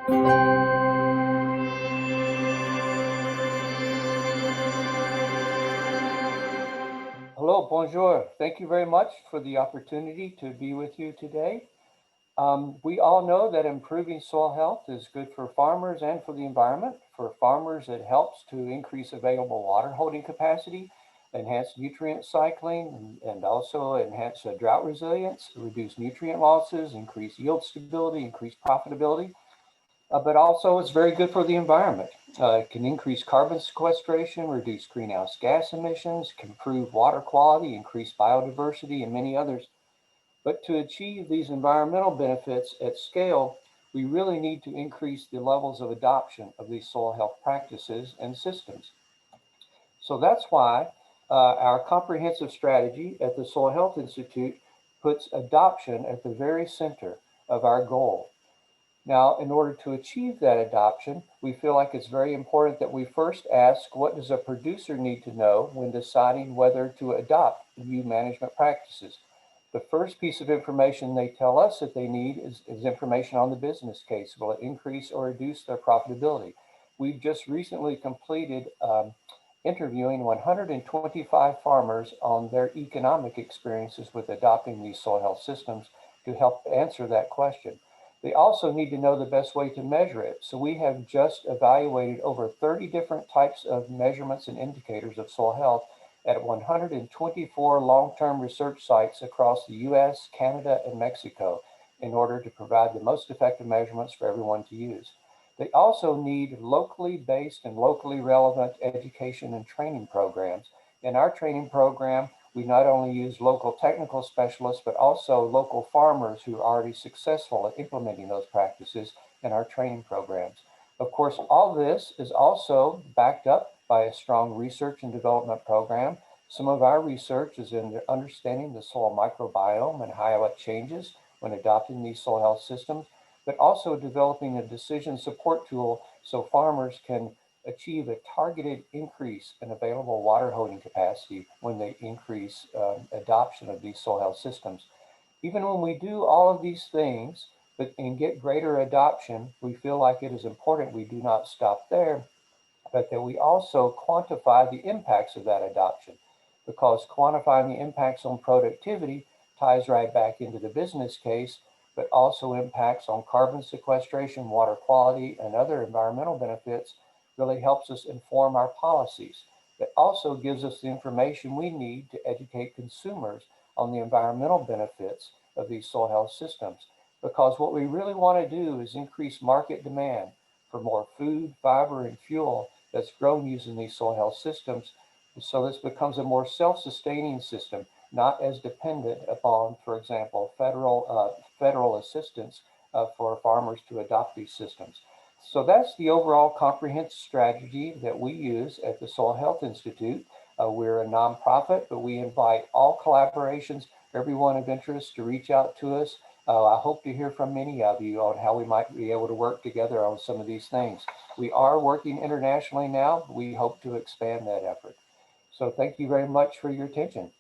Hello, bonjour. Thank you very much for the opportunity to be with you today. We all know that improving soil health is good for farmers and for the environment. For farmers, it helps to increase available water holding capacity, enhance nutrient cycling, and also enhance drought resilience, reduce nutrient losses, increase yield stability, increase profitability. But also it's very good for the environment. It can increase carbon sequestration, reduce greenhouse gas emissions, can improve water quality, increase biodiversity, and many others. But to achieve these environmental benefits at scale, we really need to increase the levels of adoption of these soil health practices and systems. So that's why our comprehensive strategy at the Soil Health Institute puts adoption at the very center of our goal. Now, in order to achieve that adoption, we feel like it's very important that we first ask, what does a producer need to know when deciding whether to adopt new management practices? The first piece of information they tell us that they need is information on the business case. Will it increase or reduce their profitability? We've just recently completed interviewing 125 farmers on their economic experiences with adopting these soil health systems to help answer that question. They also need to know the best way to measure it. So we have just evaluated over 30 different types of measurements and indicators of soil health at 124 long-term research sites across the US, Canada, and Mexico in order to provide the most effective measurements for everyone to use. They also need locally based and locally relevant education and training programs. In our training program, we not only use local technical specialists, but also local farmers who are already successful at implementing those practices in our training programs. Of course, all this is also backed up by a strong research and development program. Some of our research is in understanding the soil microbiome and how it changes when adopting these soil health systems, but also developing a decision support tool so farmers can achieve a targeted increase in available water holding capacity when they increase adoption of these soil health systems. Even when we do all of these things and get greater adoption, we feel like it is important we do not stop there, but that we also quantify the impacts of that adoption, because quantifying the impacts on productivity ties right back into the business case, but also impacts on carbon sequestration, water quality, and other environmental benefits really helps us inform our policies. It also gives us the information we need to educate consumers on the environmental benefits of these soil health systems. Because what we really want to do is increase market demand for more food, fiber, and fuel that's grown using these soil health systems. So this becomes a more self-sustaining system, not as dependent upon, for example, federal assistance for farmers to adopt these systems. So that's the overall comprehensive strategy that we use at the Soil Health Institute. We're a nonprofit, but we invite all collaborations, everyone of interest to reach out to us. I hope to hear from many of you on how we might be able to work together on some of these things. We are working internationally now. We hope to expand that effort. So thank you very much for your attention.